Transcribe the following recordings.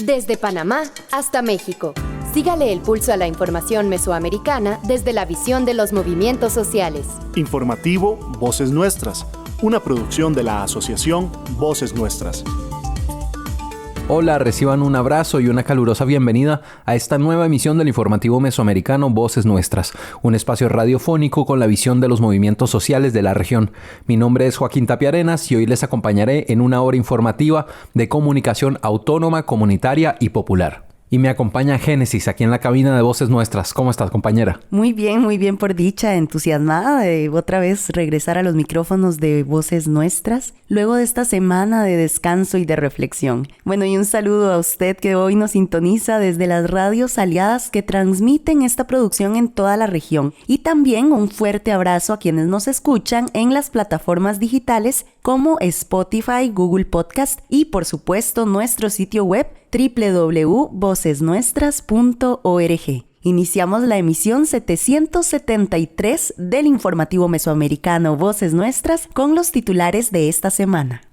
Desde Panamá hasta México. Sígale el pulso a la información mesoamericana desde la visión de los movimientos sociales. Informativo Voces Nuestras, una producción de la Asociación Voces Nuestras. Hola, reciban un abrazo y una calurosa bienvenida a esta nueva emisión del informativo mesoamericano Voces Nuestras, un espacio radiofónico con la visión de los movimientos sociales de la región. Mi nombre es Joaquín Tapia Arenas y hoy les acompañaré en una hora informativa de comunicación autónoma, comunitaria y popular. Y me acompaña Génesis aquí en la cabina de Voces Nuestras. ¿Cómo estás, compañera? Muy bien por dicha, entusiasmada de otra vez regresar a los micrófonos de Voces Nuestras, luego de esta semana de descanso y de reflexión. Bueno, y un saludo a usted que hoy nos sintoniza desde las radios aliadas que transmiten esta producción en toda la región. Y también un fuerte abrazo a quienes nos escuchan en las plataformas digitales como Spotify, Google Podcast y, por supuesto, nuestro sitio web www.vocesnuestras.org. Iniciamos la emisión 773 del informativo mesoamericano Voces Nuestras con los titulares de esta semana.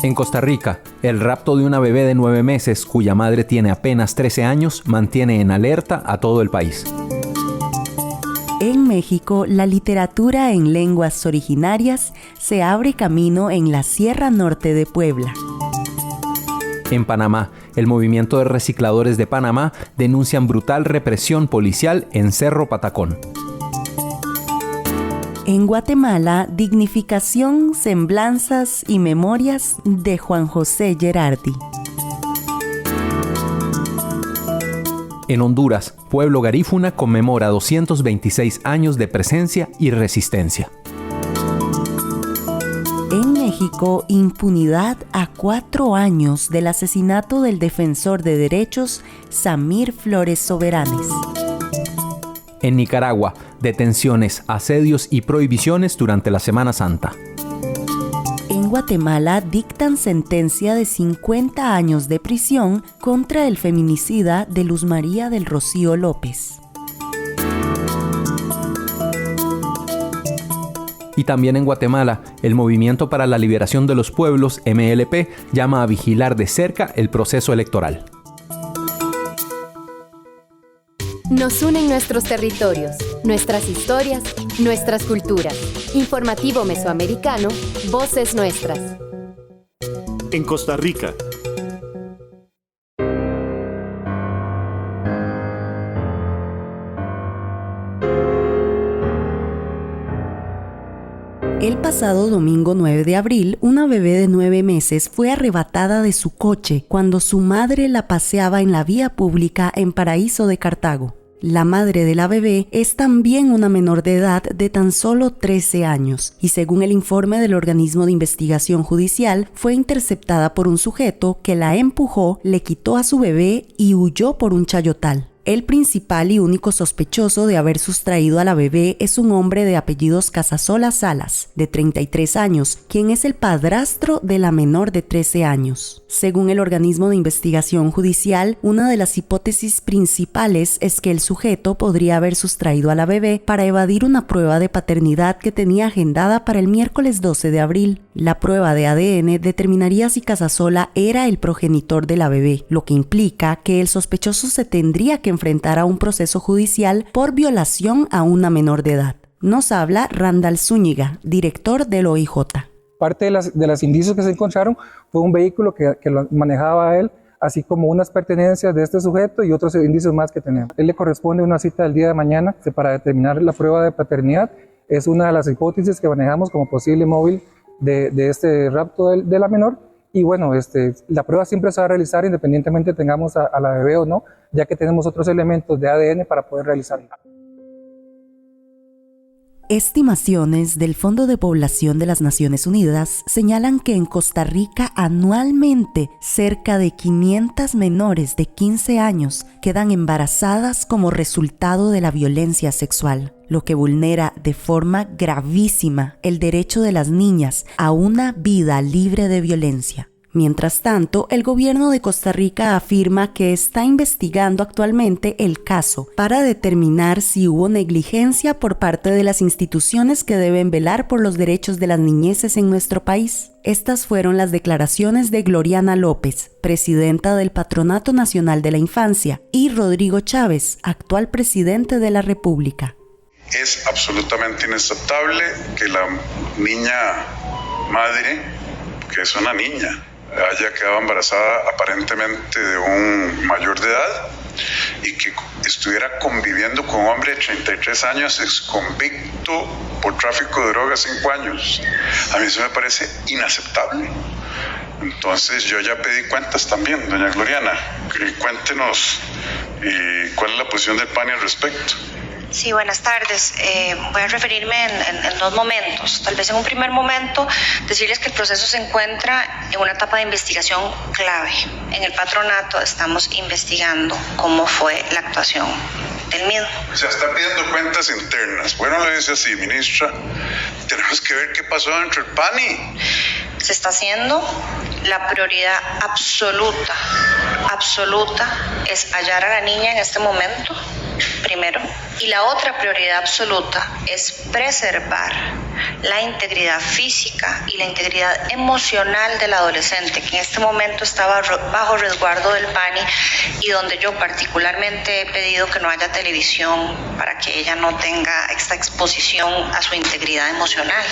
En Costa Rica, el rapto de una bebé de 9 meses cuya madre tiene apenas 13 años mantiene en alerta a todo el país. En México, la literatura en lenguas originarias se abre camino en la Sierra Norte de Puebla. En Panamá, el movimiento de recicladores de Panamá denuncian brutal represión policial en Cerro Patacón. En Guatemala, dignificación, semblanzas y memorias de Juan José Gerardi. En Honduras, Pueblo Garífuna conmemora 226 años de presencia y resistencia. En México, impunidad a 4 años del asesinato del defensor de derechos Samir Flores Soberanes. En Nicaragua, detenciones, asedios y prohibiciones durante la Semana Santa. En Guatemala dictan sentencia de 50 años de prisión contra el feminicida de Luz María del Rocío López. Y también en Guatemala, el Movimiento para la Liberación de los Pueblos, MLP, llama a vigilar de cerca el proceso electoral. Nos unen nuestros territorios, nuestras historias, nuestras culturas. Informativo mesoamericano, Voces Nuestras. En Costa Rica. El pasado domingo 9 de abril, una bebé de 9 meses fue arrebatada de su coche cuando su madre la paseaba en la vía pública en Paraíso de Cartago. La madre de la bebé es también una menor de edad de tan solo 13 años y según el informe del organismo de investigación judicial, fue interceptada por un sujeto que la empujó, le quitó a su bebé y huyó por un chayotal. El principal y único sospechoso de haber sustraído a la bebé es un hombre de apellidos Casasola Salas, de 33 años, quien es el padrastro de la menor de 13 años. Según el organismo de investigación judicial, una de las hipótesis principales es que el sujeto podría haber sustraído a la bebé para evadir una prueba de paternidad que tenía agendada para el miércoles 12 de abril. La prueba de ADN determinaría si Casasola era el progenitor de la bebé, lo que implica que el sospechoso se tendría que enfrentar a un proceso judicial por violación a una menor de edad. Nos habla Randall Zúñiga, director del OIJ. Parte de las indicios que se encontraron fue un vehículo que lo manejaba él, así como unas pertenencias de este sujeto y otros indicios más que tenemos. Él le corresponde una cita del día de mañana para determinar la prueba de paternidad. Es una de las hipótesis que manejamos como posible móvil de este rapto de la menor. Y bueno, la prueba siempre se va a realizar independientemente tengamos a la bebé o no, ya que tenemos otros elementos de ADN para poder realizarla. Estimaciones del Fondo de Población de las Naciones Unidas señalan que en Costa Rica anualmente cerca de 500 menores de 15 años quedan embarazadas como resultado de la violencia sexual, lo que vulnera de forma gravísima el derecho de las niñas a una vida libre de violencia. Mientras tanto, el gobierno de Costa Rica afirma que está investigando actualmente el caso para determinar si hubo negligencia por parte de las instituciones que deben velar por los derechos de las niñeces en nuestro país. Estas fueron las declaraciones de Gloriana López, presidenta del Patronato Nacional de la Infancia, y Rodrigo Chávez, actual presidente de la República. Es absolutamente inaceptable que la niña madre, que es una niña, haya quedado embarazada aparentemente de un mayor de edad y que estuviera conviviendo con un hombre de 33 años exconvicto por tráfico de drogas 5 años. A mí eso me parece inaceptable. Entonces yo ya pedí cuentas también, doña Gloriana. Cuéntenos cuál es la posición del PANI al respecto. Sí, buenas tardes. Voy a referirme en dos momentos. Tal vez en un primer momento decirles que el proceso se encuentra en una etapa de investigación clave. En el patronato estamos investigando cómo fue la actuación del mismo. Se está pidiendo cuentas internas. Bueno, le dice así, ministra, tenemos que ver qué pasó dentro del PANI. Se está haciendo. La prioridad absoluta es hallar a la niña en este momento, primero. Y la otra prioridad absoluta es preservar la integridad física y la integridad emocional del adolescente, que en este momento estaba bajo resguardo del PANI y donde yo particularmente he pedido que no haya televisión para que ella no tenga esta exposición a su integridad emocional.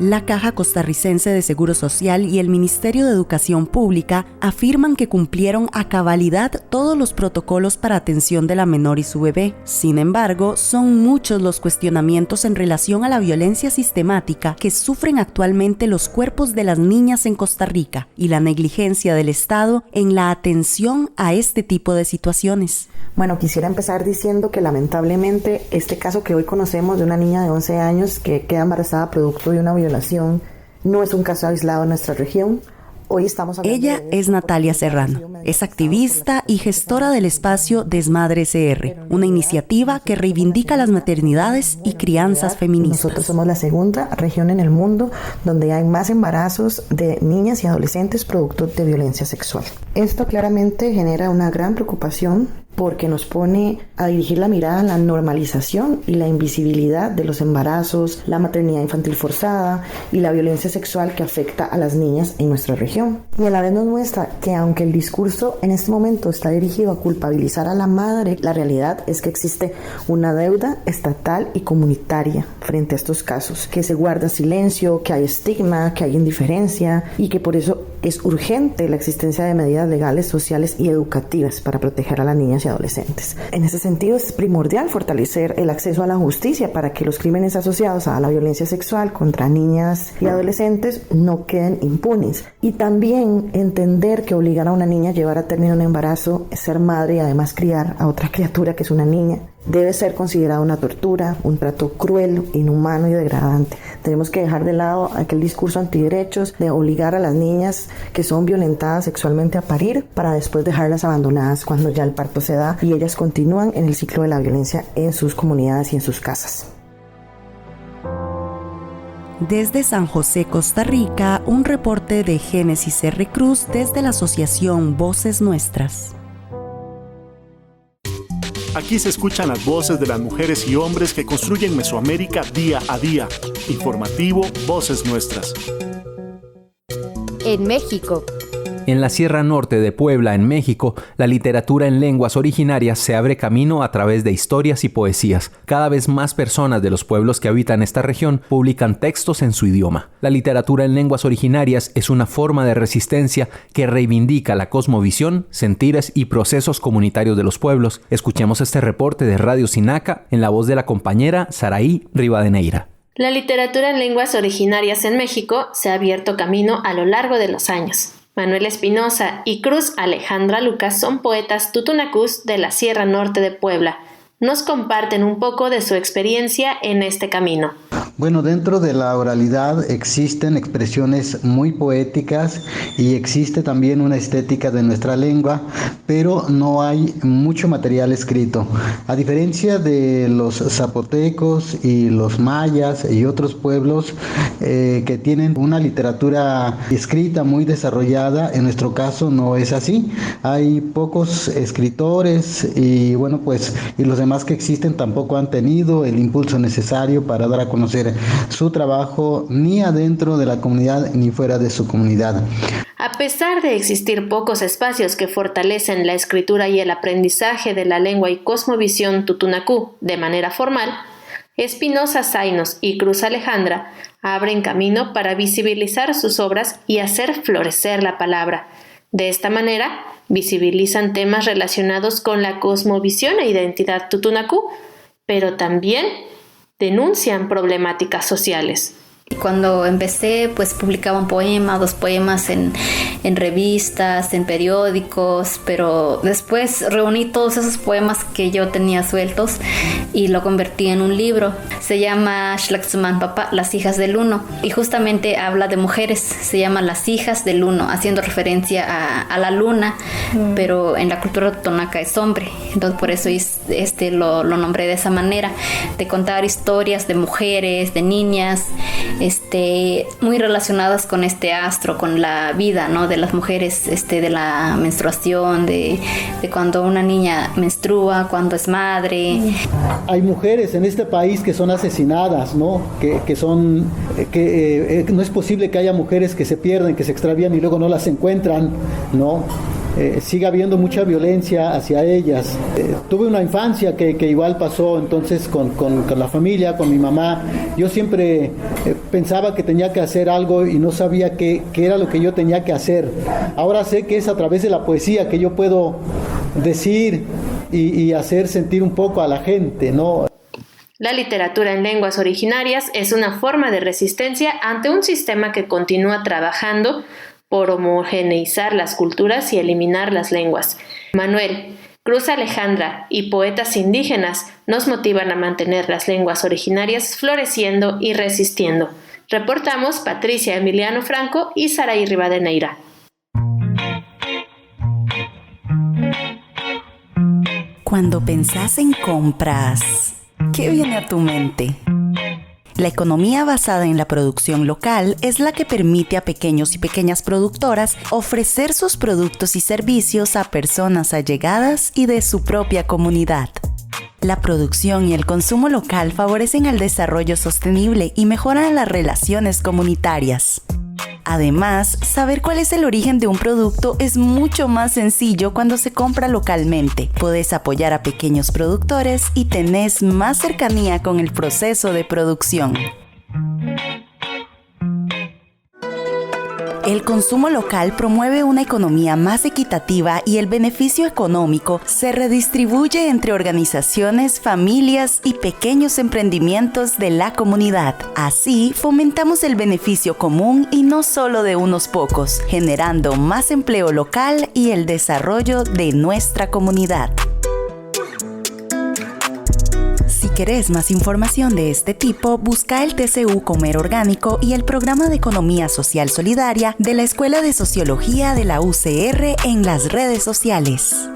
La Caja Costarricense de Seguro Social y el Ministerio de Educación Pública afirman que cumplieron a cabalidad todos los protocolos para atención de la menor y su bebé. Sin embargo, son muchos los cuestionamientos en relación a la violencia sistemática que sufren actualmente los cuerpos de las niñas en Costa Rica y la negligencia del Estado en la atención a este tipo de situaciones. Bueno, quisiera empezar diciendo que lamentablemente este caso que hoy conocemos de una niña de 11 años que queda embarazada producto de una violación no es un caso aislado en nuestra región. Hoy estamos hablando Ella es Natalia Serrano, es activista y gestora del espacio Desmadre CR, una iniciativa que reivindica las maternidades y crianzas feministas. Nosotros somos la segunda región en el mundo donde hay más embarazos de niñas y adolescentes producto de violencia sexual. Esto claramente genera una gran preocupación porque nos pone a dirigir la mirada a la normalización y la invisibilidad de los embarazos, la maternidad infantil forzada y la violencia sexual que afecta a las niñas en nuestra región. Y a la vez nos muestra que aunque el discurso en este momento está dirigido a culpabilizar a la madre, la realidad es que existe una deuda estatal y comunitaria frente a estos casos, que se guarda silencio, que hay estigma, que hay indiferencia y que por eso es urgente la existencia de medidas legales, sociales y educativas para proteger a las niñas y adolescentes. En ese sentido es primordial fortalecer el acceso a la justicia para que los crímenes asociados a la violencia sexual contra niñas y adolescentes no queden impunes. Y también entender que obligar a una niña a llevar a término un embarazo, ser madre y además criar a otra criatura que es una niña, debe ser considerada una tortura, un trato cruel, inhumano y degradante. Tenemos que dejar de lado aquel discurso antiderechos de obligar a las niñas que son violentadas sexualmente a parir para después dejarlas abandonadas cuando ya el parto se da y ellas continúan en el ciclo de la violencia en sus comunidades y en sus casas. Desde San José, Costa Rica, un reporte de Génesis R. Cruz desde la asociación Voces Nuestras. Aquí se escuchan las voces de las mujeres y hombres que construyen Mesoamérica día a día. Informativo Voces Nuestras. En México. En la Sierra Norte de Puebla, en México, la literatura en lenguas originarias se abre camino a través de historias y poesías. Cada vez más personas de los pueblos que habitan esta región publican textos en su idioma. La literatura en lenguas originarias es una forma de resistencia que reivindica la cosmovisión, sentires y procesos comunitarios de los pueblos. Escuchemos este reporte de Radio Sinaca en la voz de la compañera Saraí Rivadeneira. La literatura en lenguas originarias en México se ha abierto camino a lo largo de los años. Manuel Espinosa y Cruz Alejandra Lucas son poetas tutunacús de la Sierra Norte de Puebla. Nos comparten un poco de su experiencia en este camino. Bueno, dentro de la oralidad existen expresiones muy poéticas y existe también una estética de nuestra lengua, pero no hay mucho material escrito. A diferencia de los zapotecos y los mayas y otros pueblos que tienen una literatura escrita muy desarrollada, en nuestro caso no es así. Hay pocos escritores y bueno, pues y los demás que existen tampoco han tenido el impulso necesario para dar a conocer su trabajo ni adentro de la comunidad ni fuera de su comunidad. A pesar de existir pocos espacios que fortalecen la escritura y el aprendizaje de la lengua y cosmovisión tutunacú de manera formal, Espinosa Zainos y Cruz Alejandra abren camino para visibilizar sus obras y hacer florecer la palabra. De esta manera, visibilizan temas relacionados con la cosmovisión e identidad tutunacú, pero también denuncian problemáticas sociales. Cuando empecé, pues publicaba un poema, 2 poemas en revistas, en periódicos, pero después reuní todos esos poemas que yo tenía sueltos y lo convertí en un libro. Se llama Xlaxuman Papa, Las hijas del Uno, y justamente habla de mujeres, se llama Las hijas del Uno, haciendo referencia a la luna, pero en la cultura totonaca es hombre, entonces por eso lo nombré de esa manera, de contar historias de mujeres, de niñas, muy relacionadas con este astro, con la vida, ¿no? De las mujeres, de la menstruación, de cuando una niña menstrua, cuando es madre. Hay mujeres en este país que son asesinadas, ¿no? Que no es posible que haya mujeres que se pierden, que se extravían y luego no las encuentran, ¿no? Sigue habiendo mucha violencia hacia ellas. Tuve una infancia que igual pasó entonces con la familia, con mi mamá. Yo siempre pensaba que tenía que hacer algo y no sabía qué era lo que yo tenía que hacer. Ahora sé que es a través de la poesía que yo puedo decir y hacer sentir un poco a la gente, ¿no? La literatura en lenguas originarias es una forma de resistencia ante un sistema que continúa trabajando por homogeneizar las culturas y eliminar las lenguas. Manuel, Cruz Alejandra y poetas indígenas nos motivan a mantener las lenguas originarias floreciendo y resistiendo. Reportamos Patricia Emiliano Franco y Saraí Rivadeneira. Cuando pensás en compras, ¿qué viene a tu mente? La economía basada en la producción local es la que permite a pequeños y pequeñas productoras ofrecer sus productos y servicios a personas allegadas y de su propia comunidad. La producción y el consumo local favorecen el desarrollo sostenible y mejoran las relaciones comunitarias. Además, saber cuál es el origen de un producto es mucho más sencillo cuando se compra localmente. Podés apoyar a pequeños productores y tenés más cercanía con el proceso de producción. El consumo local promueve una economía más equitativa y el beneficio económico se redistribuye entre organizaciones, familias y pequeños emprendimientos de la comunidad. Así, fomentamos el beneficio común y no solo de unos pocos, generando más empleo local y el desarrollo de nuestra comunidad. Si querés más información de este tipo, busca el TCU Comer Orgánico y el Programa de Economía Social Solidaria de la Escuela de Sociología de la UCR en las redes sociales.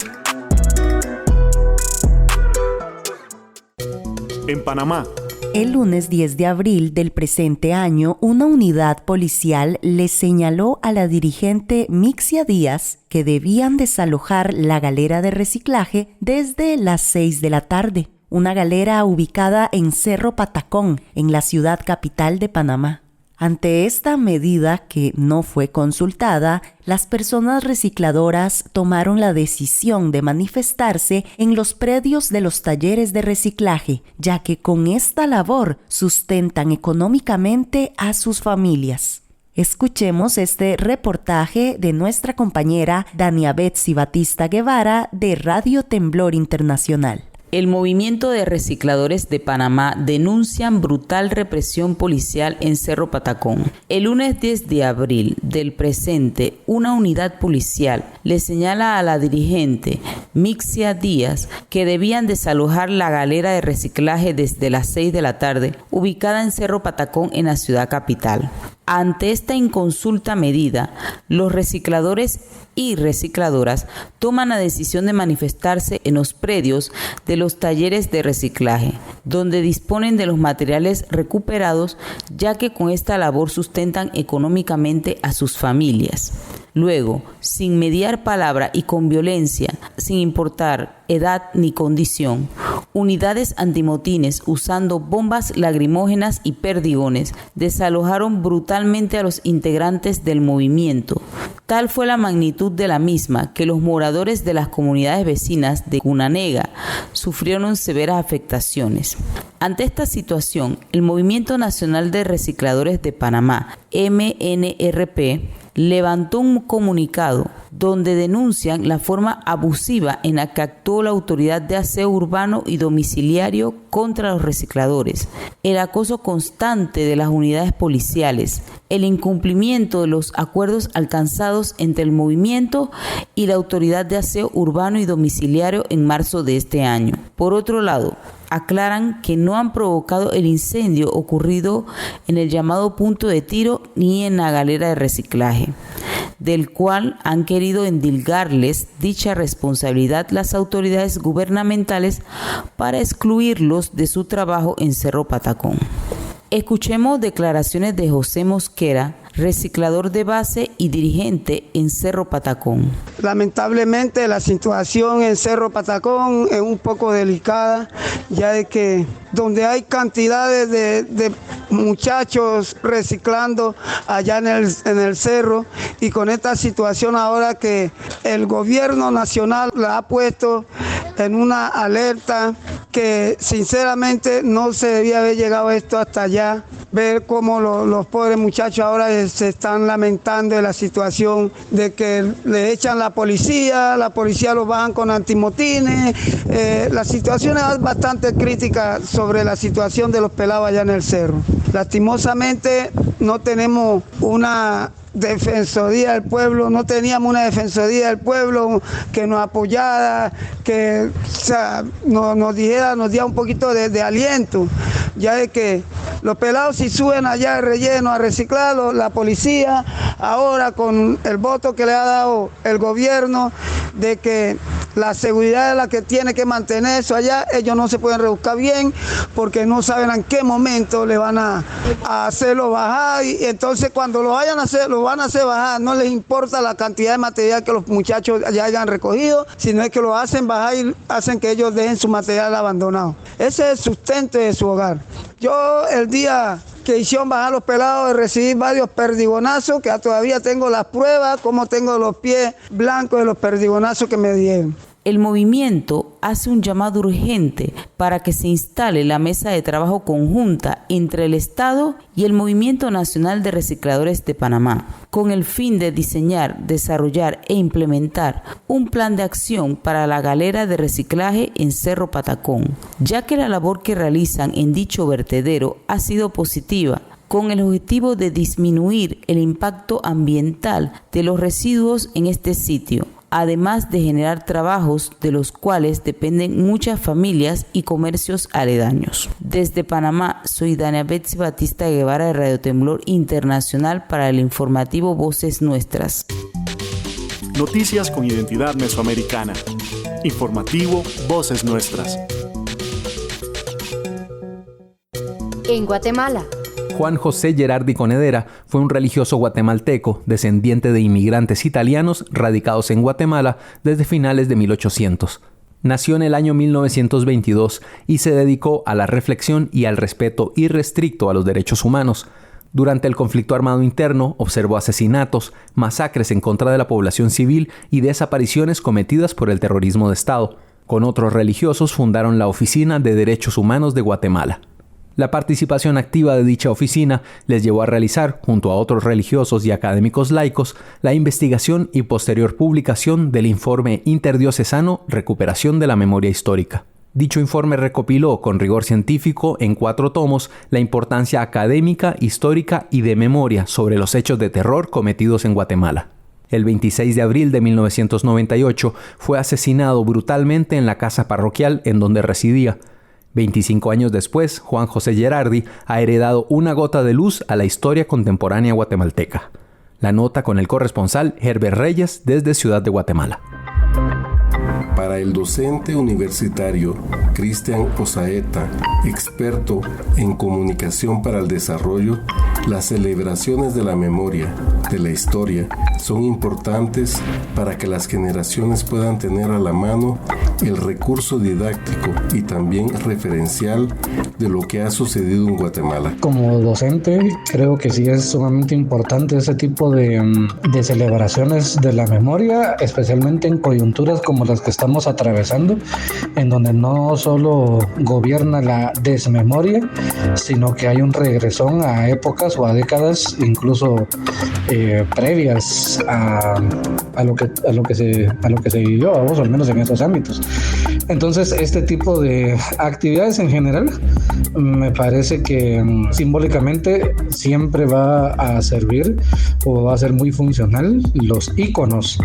En Panamá. El lunes 10 de abril del presente año, una unidad policial le señaló a la dirigente Mixia Díaz que debían desalojar la galera de reciclaje desde las 6 de la tarde. Una galera ubicada en Cerro Patacón, en la ciudad capital de Panamá. Ante esta medida que no fue consultada, las personas recicladoras tomaron la decisión de manifestarse en los predios de los talleres de reciclaje, ya que con esta labor sustentan económicamente a sus familias. Escuchemos este reportaje de nuestra compañera Dania Betsy Batista Guevara de Radio Temblor Internacional. El movimiento de recicladores de Panamá denuncian brutal represión policial en Cerro Patacón. El lunes 10 de abril del presente, una unidad policial le señala a la dirigente Mixia Díaz que debían desalojar la galera de reciclaje desde las 6 de la tarde, ubicada en Cerro Patacón en la ciudad capital. Ante esta inconsulta medida, los recicladores y recicladoras toman la decisión de manifestarse en los predios de los talleres de reciclaje, donde disponen de los materiales recuperados, ya que con esta labor sustentan económicamente a sus familias. Luego, sin mediar palabra y con violencia, sin importar edad ni condición, unidades antimotines usando bombas lacrimógenas y perdigones desalojaron brutalmente a los integrantes del movimiento. Tal fue la magnitud de la misma que los moradores de las comunidades vecinas de Cunanega sufrieron severas afectaciones. Ante esta situación, el Movimiento Nacional de Recicladores de Panamá, MNRP, levantó un comunicado donde denuncian la forma abusiva en la que actuó la Autoridad de Aseo Urbano y Domiciliario contra los recicladores, el acoso constante de las unidades policiales, el incumplimiento de los acuerdos alcanzados entre el movimiento y la Autoridad de Aseo Urbano y Domiciliario en marzo de este año. Por otro lado, aclaran que no han provocado el incendio ocurrido en el llamado punto de tiro ni en la galera de reciclaje, del cual han querido endilgarles dicha responsabilidad las autoridades gubernamentales para excluirlos de su trabajo en Cerro Patacón. Escuchemos declaraciones de José Mosquera, reciclador de base y dirigente en Cerro Patacón. Lamentablemente la situación en Cerro Patacón es un poco delicada, ya de que donde hay cantidades de muchachos reciclando allá en el cerro, y con esta situación ahora que el gobierno nacional la ha puesto en una alerta que sinceramente no se debía haber llegado esto hasta allá. Ver cómo los pobres muchachos ahora se están lamentando de la situación de que le echan la policía los bajan con antimotines. La situación es bastante crítica sobre la situación de los pelados allá en el cerro. Lastimosamente no tenemos una Defensoría del Pueblo, no teníamos una Defensoría del Pueblo que nos apoyara, que nos diera un poquito de aliento, ya de que los pelados si suben allá de relleno a reciclarlo, la policía ahora con el voto que le ha dado el gobierno de que la seguridad es la que tiene que mantener eso allá, ellos no se pueden rebuscar bien porque no saben en qué momento le van a hacerlo bajar, y entonces cuando lo van a hacer bajar, no les importa la cantidad de material que los muchachos ya hayan recogido, sino es que lo hacen bajar y hacen que ellos dejen su material abandonado. Ese es el sustento de su hogar. Yo el día que hicieron bajar los pelados, recibí varios perdigonazos, que todavía tengo las pruebas, como tengo los pies blancos de los perdigonazos que me dieron. El movimiento hace un llamado urgente para que se instale la mesa de trabajo conjunta entre el Estado y el Movimiento Nacional de Recicladores de Panamá, con el fin de diseñar, desarrollar e implementar un plan de acción para la galera de reciclaje en Cerro Patacón, ya que la labor que realizan en dicho vertedero ha sido positiva, con el objetivo de disminuir el impacto ambiental de los residuos en este sitio, además de generar trabajos de los cuales dependen muchas familias y comercios aledaños. Desde Panamá, soy Dania Betsy Batista Guevara de Radio Temblor Internacional para el informativo Voces Nuestras. Noticias con identidad mesoamericana. Informativo Voces Nuestras. En Guatemala. Juan José Gerardi Conedera fue un religioso guatemalteco, descendiente de inmigrantes italianos radicados en Guatemala desde finales de 1800. Nació en el año 1922 y se dedicó a la reflexión y al respeto irrestricto a los derechos humanos. Durante el conflicto armado interno, observó asesinatos, masacres en contra de la población civil y desapariciones cometidas por el terrorismo de Estado. Con otros religiosos fundaron la Oficina de Derechos Humanos de Guatemala. La participación activa de dicha oficina les llevó a realizar, junto a otros religiosos y académicos laicos, la investigación y posterior publicación del informe interdiocesano Recuperación de la Memoria Histórica. Dicho informe recopiló con rigor científico en 4 tomos la importancia académica, histórica y de memoria sobre los hechos de terror cometidos en Guatemala. El 26 de abril de 1998 fue asesinado brutalmente en la casa parroquial en donde residía. 25 años después, Juan José Gerardi ha heredado una gota de luz a la historia contemporánea guatemalteca. La nota con el corresponsal Herbert Reyes desde Ciudad de Guatemala. Para el docente universitario Cristian Osaeta, experto en comunicación para el desarrollo, las celebraciones de la memoria, de la historia, son importantes para que las generaciones puedan tener a la mano el recurso didáctico y también referencial de lo que ha sucedido en Guatemala. Como docente, creo que sí es sumamente importante ese tipo de celebraciones de la memoria, especialmente en coyunturas como las que estamos atravesando, en donde no solo gobierna la desmemoria, sino que hay un regresón a épocas o a décadas incluso previas a lo que se vivió, o al menos en esos ámbitos. Entonces, este tipo de actividades en general me parece que simbólicamente siempre va a servir o va a ser muy funcional los íconos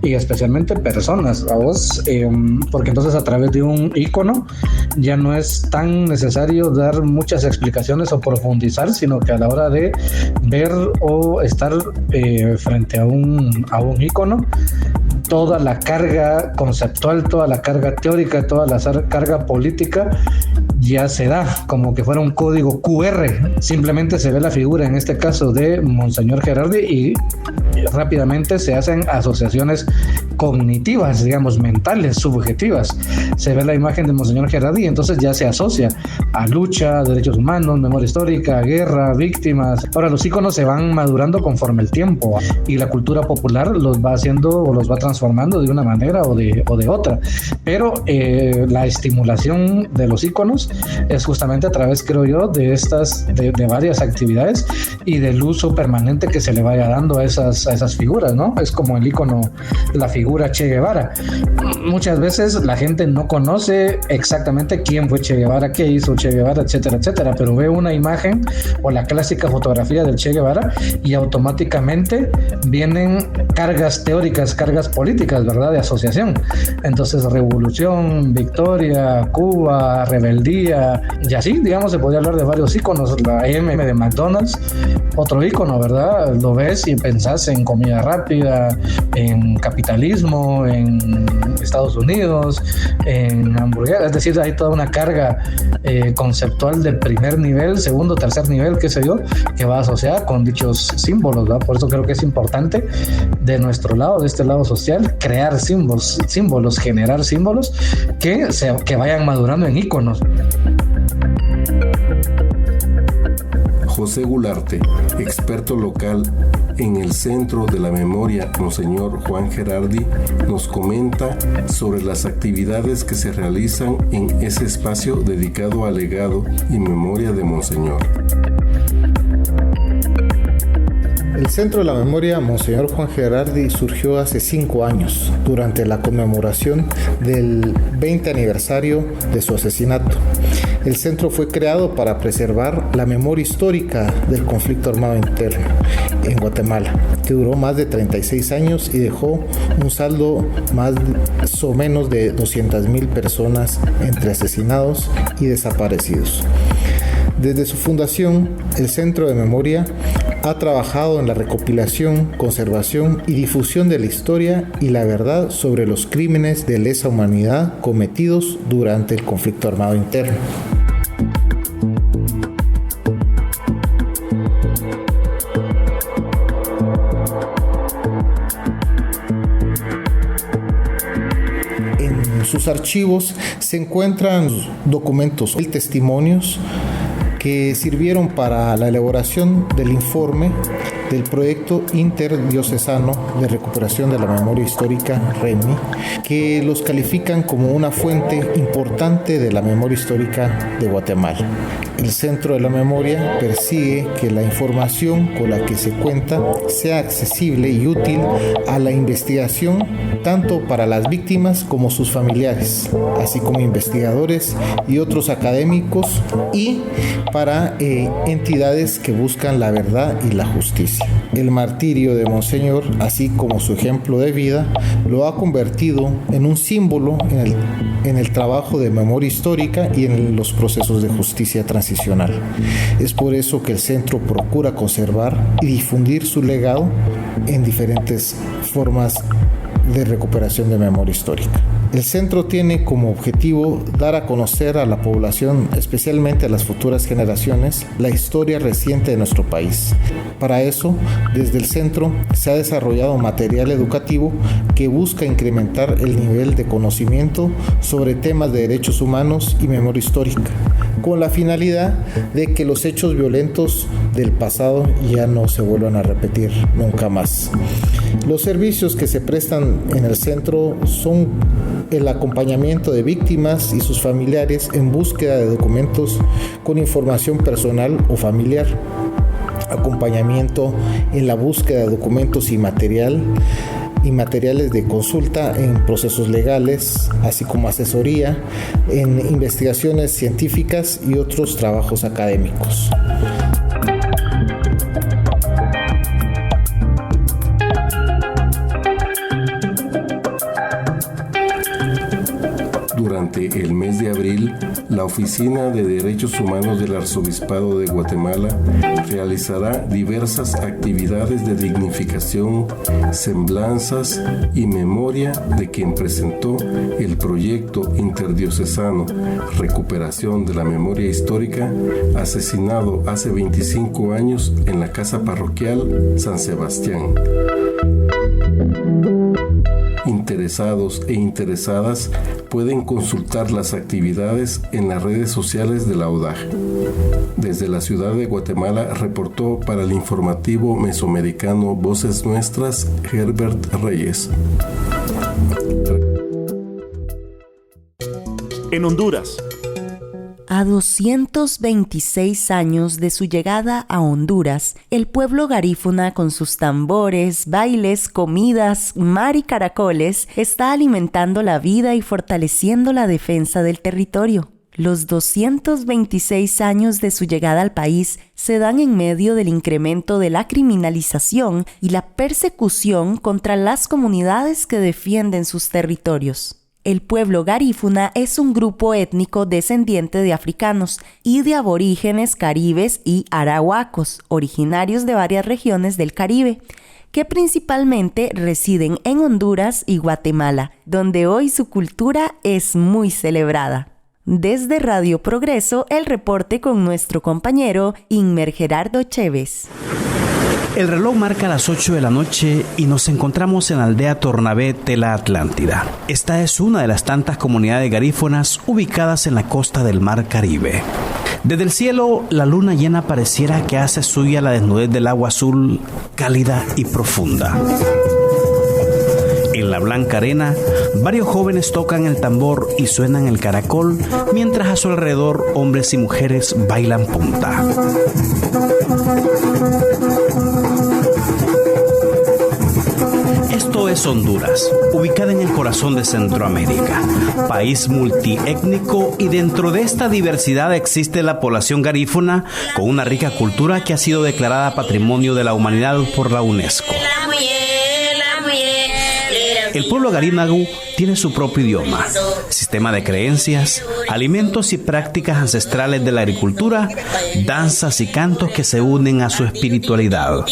y especialmente personas, porque entonces a través de un ícono ya no es tan necesario dar muchas explicaciones o profundizar, sino que a la hora de ver o estar frente a un ícono, toda la carga conceptual, toda la carga teórica, toda la carga política ya se da como que fuera un código QR. Simplemente se ve la figura, en este caso de Monseñor Gerardi, y rápidamente se hacen asociaciones cognitivas, digamos, mentales, subjetivas. Se ve la imagen de Monseñor Gerardi y entonces ya se asocia a lucha, derechos humanos, memoria histórica, guerra, víctimas. Ahora, los íconos se van madurando conforme el tiempo y la cultura popular los va haciendo o los va transformando de una manera o de otra. Pero la estimulación de los íconos es justamente a través, creo yo, de varias actividades y del uso permanente que se le vaya dando a esas figuras, ¿no? Es como el ícono, la figura Che Guevara. Muchas veces la gente no conoce exactamente quién fue Che Guevara, qué hizo Che Guevara, etcétera, etcétera, pero ve una imagen o la clásica fotografía del Che Guevara y automáticamente vienen cargas teóricas, cargas políticas, ¿verdad?, de asociación. Entonces, revolución, victoria, Cuba, rebeldía, y así, digamos, se podría hablar de varios íconos. La M de McDonald's, otro ícono, ¿verdad? Lo ves y pensás en comida rápida, en capitalismo, en Estados Unidos, en hamburguesas. Es decir, hay toda una carga conceptual de primer nivel, segundo, tercer nivel, qué sé yo, que va asociada con dichos símbolos, ¿verdad? Por eso creo que es importante de nuestro lado, de este lado social, crear símbolos, generar símbolos que vayan madurando en íconos. José Gularte, experto local en el Centro de la Memoria Monseñor Juan Gerardi, nos comenta sobre las actividades que se realizan en ese espacio dedicado al legado y memoria de Monseñor. El Centro de la Memoria Monseñor Juan Gerardi surgió hace 5 años, durante la conmemoración del 20 aniversario de su asesinato. El centro fue creado para preservar la memoria histórica del conflicto armado interno en Guatemala, que duró más de 36 años y dejó un saldo más o menos de 200,000 personas entre asesinados y desaparecidos. Desde su fundación, el Centro de Memoria ha trabajado en la recopilación, conservación y difusión de la historia y la verdad sobre los crímenes de lesa humanidad cometidos durante el conflicto armado interno. En sus archivos se encuentran documentos y testimonios que sirvieron para la elaboración del informe del proyecto interdiocesano de recuperación de la memoria histórica, REMI, que los califican como una fuente importante de la memoria histórica de Guatemala. El Centro de la Memoria persigue que la información con la que se cuenta sea accesible y útil a la investigación, tanto para las víctimas como sus familiares, así como investigadores y otros académicos, y para entidades que buscan la verdad y la justicia. El martirio de Monseñor, así como su ejemplo de vida, lo ha convertido en un símbolo en el trabajo de memoria histórica y en los procesos de justicia transicional. Es por eso que el centro procura conservar y difundir su legado en diferentes formas de recuperación de memoria histórica. El centro tiene como objetivo dar a conocer a la población, especialmente a las futuras generaciones, la historia reciente de nuestro país. Para eso, desde el centro se ha desarrollado material educativo que busca incrementar el nivel de conocimiento sobre temas de derechos humanos y memoria histórica, con la finalidad de que los hechos violentos del pasado ya no se vuelvan a repetir nunca más. Los servicios que se prestan en el centro son el acompañamiento de víctimas y sus familiares en búsqueda de documentos con información personal o familiar, acompañamiento en la búsqueda de documentos y materiales de consulta en procesos legales, así como asesoría en investigaciones científicas y otros trabajos académicos. Durante el mes de abril, la Oficina de Derechos Humanos del Arzobispado de Guatemala realizará diversas actividades de dignificación, semblanzas y memoria de quien presentó el proyecto interdiocesano Recuperación de la Memoria Histórica, asesinado hace 25 años en la Casa Parroquial San Sebastián. Interesados e interesadas pueden consultar las actividades en las redes sociales de la ODAG. Desde la ciudad de Guatemala reportó para el informativo mesoamericano Voces Nuestras, Herbert Reyes. En Honduras. A 226 años de su llegada a Honduras, el pueblo garífuna, con sus tambores, bailes, comidas, mar y caracoles, está alimentando la vida y fortaleciendo la defensa del territorio. Los 226 años de su llegada al país se dan en medio del incremento de la criminalización y la persecución contra las comunidades que defienden sus territorios. El pueblo garífuna es un grupo étnico descendiente de africanos y de aborígenes caribes y arahuacos, originarios de varias regiones del Caribe, que principalmente residen en Honduras y Guatemala, donde hoy su cultura es muy celebrada. Desde Radio Progreso, el reporte con nuestro compañero Inmer Gerardo Chévez. El reloj marca las 8 de la noche y nos encontramos en la aldea Tornabé de la Atlántida. Esta es una de las tantas comunidades garífunas ubicadas en la costa del Mar Caribe. Desde el cielo, la luna llena pareciera que hace suya la desnudez del agua azul, cálida y profunda. En la blanca arena, varios jóvenes tocan el tambor y suenan el caracol, mientras a su alrededor hombres y mujeres bailan punta. Esto es Honduras, ubicada en el corazón de Centroamérica, país multiétnico, y dentro de esta diversidad existe la población garífuna con una rica cultura que ha sido declarada Patrimonio de la Humanidad por la UNESCO. El pueblo garínagu tiene su propio idioma, sistema de creencias, alimentos y prácticas ancestrales de la agricultura, danzas y cantos que se unen a su espiritualidad.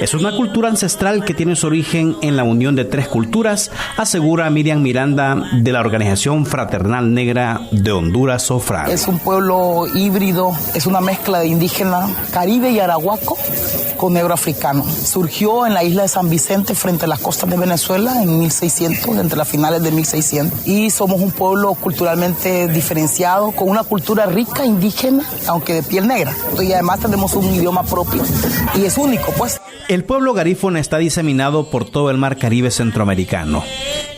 Es una cultura ancestral que tiene su origen en la unión de tres culturas, asegura Miriam Miranda de la Organización Fraternal Negra de Honduras, OFRAN. Es un pueblo híbrido, es una mezcla de indígena caribe y arahuaco, típico negro africano. Surgió en la isla de San Vicente frente a las costas de Venezuela en 1600, entre las finales de 1600. Y somos un pueblo culturalmente diferenciado, con una cultura rica, indígena, aunque de piel negra. Y además tenemos un idioma propio y es único, pues. El pueblo garífuna está diseminado por todo el mar Caribe centroamericano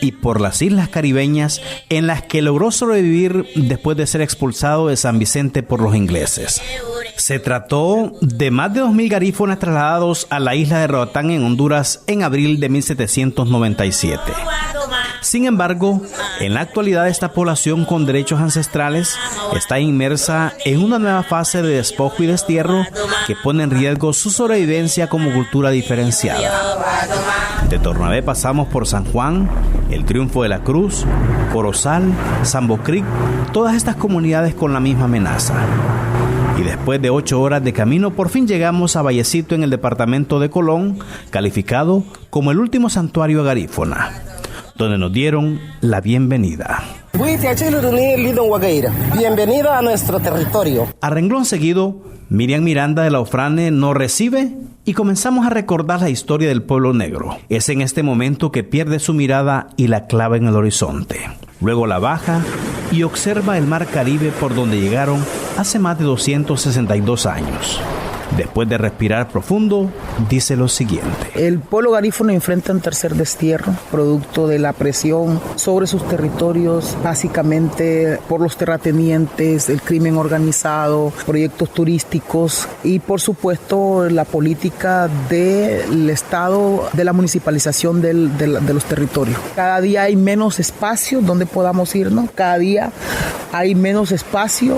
y por las islas caribeñas en las que logró sobrevivir después de ser expulsado de San Vicente por los ingleses. Se trató de más de 2.000 garífunas trasladados a la isla de Roatán en Honduras en abril de 1797. Sin embargo, en la actualidad esta población con derechos ancestrales está inmersa en una nueva fase de despojo y destierro que pone en riesgo su sobrevivencia como cultura diferenciada. De Tornabé pasamos por San Juan, El Triunfo de la Cruz, Corozal, Sambo Creek, todas estas comunidades con la misma amenaza. Y después de 8 horas de camino, por fin llegamos a Vallecito en el departamento de Colón, calificado como el último santuario garífuna, donde nos dieron la bienvenida. Bienvenido a nuestro territorio. A renglón seguido, Miriam Miranda de la Ofrane nos recibe y comenzamos a recordar la historia del pueblo negro. Es en este momento que pierde su mirada y la clava en el horizonte. Luego la baja y observa el mar Caribe por donde llegaron hace más de 262 años. Después de respirar profundo, dice lo siguiente. El pueblo garífuna enfrenta un tercer destierro, producto de la presión sobre sus territorios, básicamente por los terratenientes, el crimen organizado, proyectos turísticos y, por supuesto, la política del Estado, de la municipalización de los territorios. Cada día hay menos espacio donde podamos irnos, cada día hay menos espacio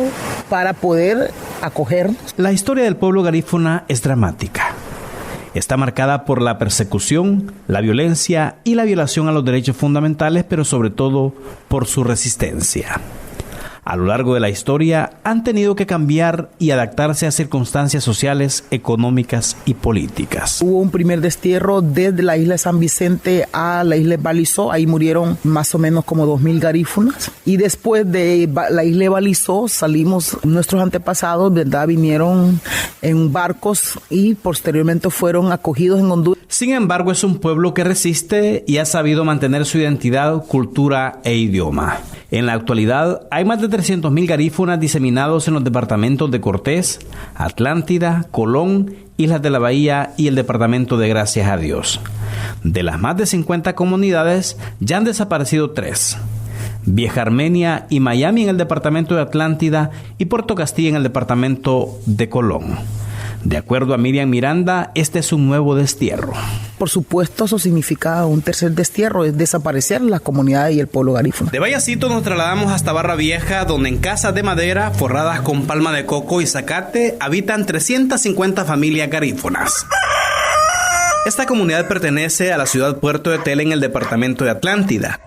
para poder acogernos. La historia del pueblo garífuna es dramática. Está marcada por la persecución, la violencia y la violación a los derechos fundamentales, pero sobre todo por su resistencia. A lo largo de la historia han tenido que cambiar y adaptarse a circunstancias sociales, económicas y políticas. Hubo un primer destierro desde la isla de San Vicente a la isla de Balizó. Ahí murieron más o menos como 2.000 garífunas. Y después de la isla de Balizó salimos, nuestros antepasados, ¿verdad?, vinieron en barcos y posteriormente fueron acogidos en Honduras. Sin embargo, es un pueblo que resiste y ha sabido mantener su identidad, cultura e idioma. En la actualidad hay más de 300.000 garífunas diseminados en los departamentos de Cortés, Atlántida, Colón, Islas de la Bahía y el departamento de Gracias a Dios. De las más de 50 comunidades, ya han desaparecido 3. Vieja Armenia y Miami en el departamento de Atlántida y Puerto Castilla en el departamento de Colón. De acuerdo a Miriam Miranda, este es un nuevo destierro. Por supuesto, eso significa un tercer destierro, es desaparecer las comunidades y el pueblo garífuna. De Vallecito nos trasladamos hasta Barra Vieja, donde en casas de madera forradas con palma de coco y zacate habitan 350 familias garífunas. Esta comunidad pertenece a la ciudad Puerto de Tela en el departamento de Atlántida.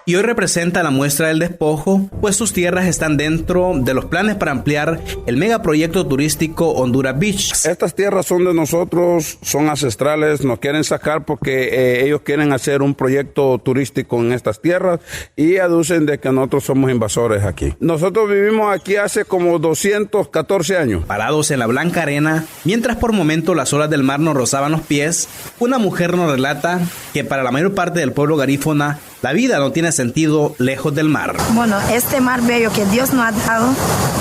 Y hoy representa la muestra del despojo, pues sus tierras están dentro de los planes para ampliar el megaproyecto turístico Honduras Beach. Estas tierras son de nosotros, son ancestrales, nos quieren sacar porque ellos quieren hacer un proyecto turístico en estas tierras y aducen de que nosotros somos invasores aquí. Nosotros vivimos aquí hace como 214 años. Parados en la blanca arena, mientras por momento las olas del mar nos rozaban los pies, una mujer nos relata que para la mayor parte del pueblo garífuna, la vida no tiene sentido lejos del mar. Bueno, este mar bello que Dios nos ha dado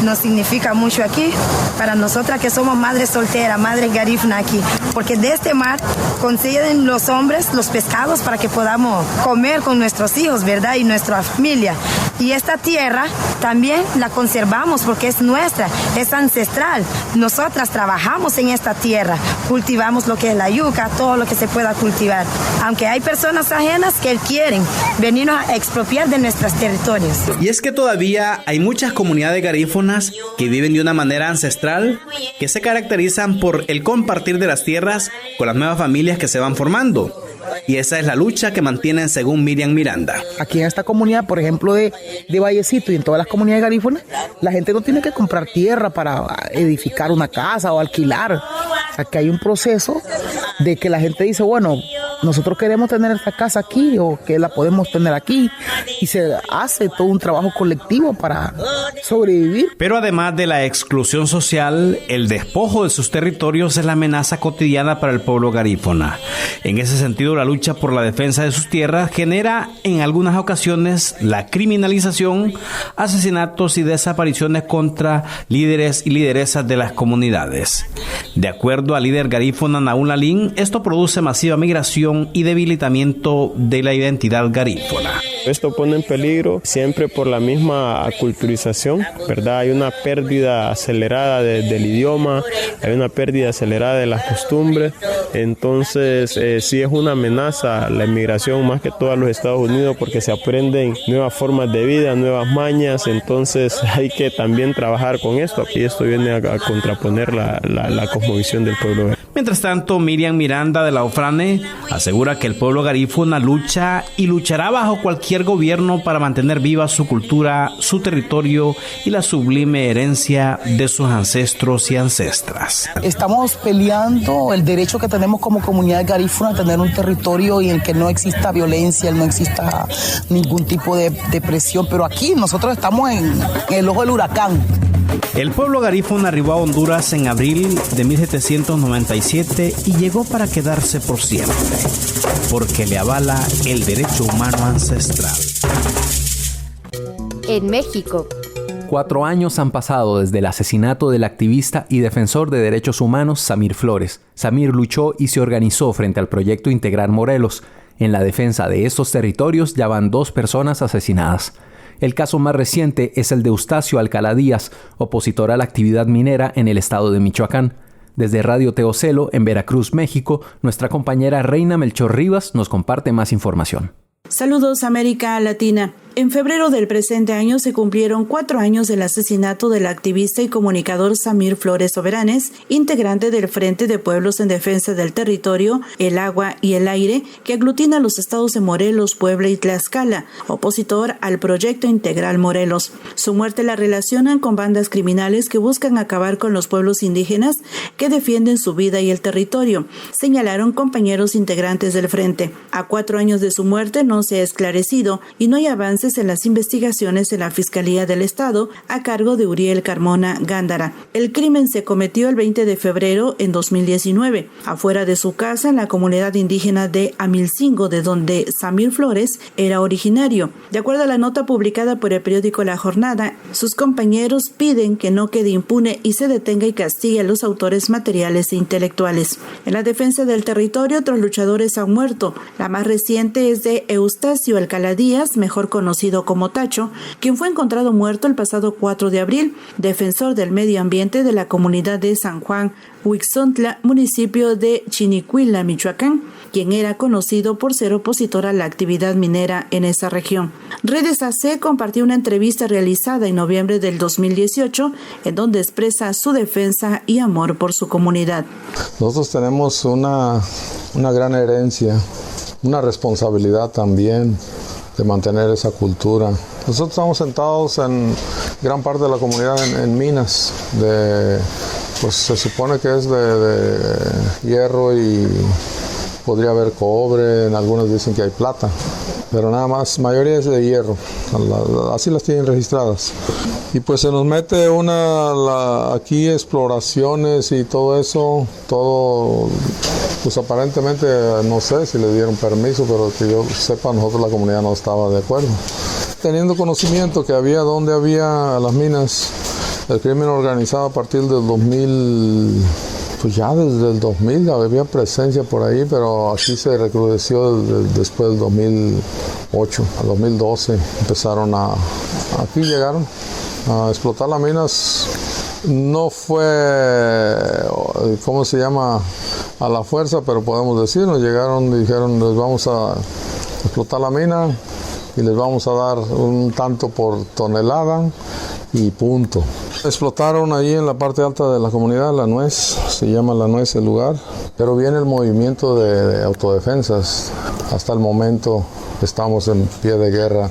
nos significa mucho aquí para nosotras que somos madres solteras, madres garífunas aquí, porque de este mar consiguen los hombres los pescados para que podamos comer con nuestros hijos, ¿verdad? Y nuestra familia. Y esta tierra también la conservamos porque es nuestra, es ancestral. Nosotras trabajamos en esta tierra, cultivamos lo que es la yuca, todo lo que se pueda cultivar. Aunque hay personas ajenas que quieren venirnos a expropiar de nuestros territorios. Y es que todavía hay muchas comunidades garífunas que viven de una manera ancestral, que se caracterizan por el compartir de las tierras con las nuevas familias que se van formando. Y esa es la lucha que mantienen según Miriam Miranda. Aquí en esta comunidad, por ejemplo, de Vallecito y en todas las comunidades garífunas, la gente no tiene que comprar tierra para edificar una casa o alquilar. Aquí hay un proceso de que la gente dice, bueno, nosotros queremos tener esta casa aquí o que la podemos tener aquí, y se hace todo un trabajo colectivo para sobrevivir. Pero además de la exclusión social, el despojo de sus territorios es la amenaza cotidiana para el pueblo garífuna. En ese sentido, la lucha por la defensa de sus tierras genera en algunas ocasiones la criminalización, asesinatos y desapariciones contra líderes y lideresas de las comunidades. De acuerdo al líder garífuna Naúl Lalín, esto produce masiva migración y debilitamiento de la identidad garífuna. Esto pone en peligro siempre por la misma aculturización, ¿verdad? Hay una pérdida acelerada del idioma, hay una pérdida acelerada de las costumbres. Entonces, sí es una amenaza la inmigración más que todo a los Estados Unidos, porque se aprenden nuevas formas de vida, nuevas mañas. Entonces, hay que también trabajar con esto. Y esto viene a contraponer la cosmovisión del pueblo. Mientras tanto, Miriam Miranda de la Ofrane asegura que el pueblo garífuna lucha y luchará bajo cualquier gobierno para mantener viva su cultura, su territorio y la sublime herencia de sus ancestros y ancestras. Estamos peleando el derecho que tenemos como comunidad garífuna a tener un territorio en el que no exista violencia, no exista ningún tipo de presión, pero aquí nosotros estamos en el ojo del huracán. El pueblo garífuna arribó a Honduras en abril de 1797 y llegó para quedarse por siempre, porque le avala el derecho humano ancestral. En México, 4 años han pasado desde el asesinato del activista y defensor de derechos humanos Samir Flores. Samir luchó y se organizó frente al proyecto Integrar Morelos. En la defensa de estos territorios ya van 2 personas asesinadas. El caso más reciente es el de Eustacio Alcalá Díaz, opositor a la actividad minera en el estado de Michoacán. Desde Radio Teocelo, en Veracruz, México, nuestra compañera Reina Melchor Rivas nos comparte más información. Saludos, América Latina. En febrero del presente año se cumplieron 4 años del asesinato del activista y comunicador Samir Flores Soberanes, integrante del Frente de Pueblos en Defensa del Territorio, el Agua y el Aire, que aglutina los estados de Morelos, Puebla y Tlaxcala, opositor al proyecto Integral Morelos. Su muerte la relacionan con bandas criminales que buscan acabar con los pueblos indígenas que defienden su vida y el territorio, señalaron compañeros integrantes del Frente. A 4 años de su muerte no se ha esclarecido y no hay avances en las investigaciones en la Fiscalía del Estado a cargo de Uriel Carmona Gándara. El crimen se cometió el 20 de febrero en 2019, afuera de su casa en la comunidad indígena de Amilcingo, de donde Samir Flores era originario. De acuerdo a la nota publicada por el periódico La Jornada, sus compañeros piden que no quede impune y se detenga y castigue a los autores materiales e intelectuales. En la defensa del territorio, otros luchadores han muerto. La más reciente es de Eustacio Alcalá Díaz, mejor conocido como Tacho, quien fue encontrado muerto el pasado 4 de abril, defensor del medio ambiente de la comunidad de San Juan Huixontla, municipio de Chinicuila, Michoacán, quien era conocido por ser opositor a la actividad minera en esa región. Redes AC compartió una entrevista realizada en noviembre del 2018, en donde expresa su defensa y amor por su comunidad. Nosotros tenemos una gran herencia, una responsabilidad también de mantener esa cultura. Nosotros estamos sentados en gran parte de la comunidad en minas, pues se supone que es de hierro y podría haber cobre, en algunos dicen que hay plata, pero nada más, mayoría es de hierro, así las tienen registradas. Y pues se nos mete aquí exploraciones y todo eso, pues aparentemente no sé si le dieron permiso, pero que yo sepa, nosotros la comunidad no estaba de acuerdo. Teniendo conocimiento que donde había las minas, el crimen organizado a partir del 2000, pues ya desde el 2000 había presencia por ahí, pero aquí se recrudeció después del 2008, al 2012 aquí llegaron a explotar las minas. No fue, ¿cómo se llama?, a la fuerza, pero podemos decir, nos llegaron y dijeron, les vamos a explotar la mina y les vamos a dar un tanto por tonelada y punto. Explotaron ahí en la parte alta de la comunidad, La Nuez, se llama La Nuez el lugar, pero viene el movimiento de autodefensas. Hasta el momento estamos en pie de guerra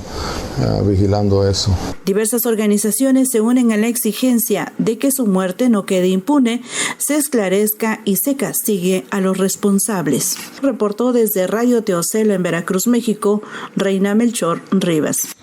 vigilando eso. Diversas organizaciones se unen a la exigencia de que su muerte no quede impune, se esclarezca y se castigue a los responsables. Reportó desde Radio Teocelo en Veracruz, México, Reina Melchor Rivas.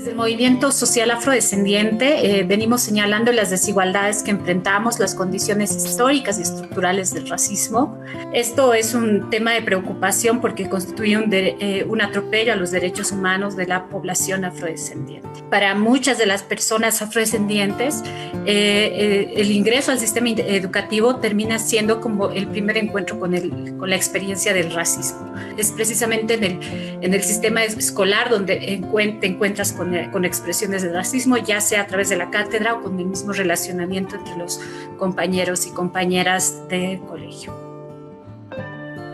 El movimiento social afrodescendiente venimos señalando las desigualdades que enfrentamos, las condiciones históricas y estructurales del racismo. Esto es un tema de preocupación porque constituye un atropello a los derechos humanos de la población afrodescendiente. Para muchas de las personas afrodescendientes, el ingreso al sistema educativo termina siendo como el primer encuentro con la experiencia del racismo. Es precisamente en el sistema escolar donde te encuentras con expresiones de racismo, ya sea a través de la cátedra o con el mismo relacionamiento entre los compañeros y compañeras de colegio.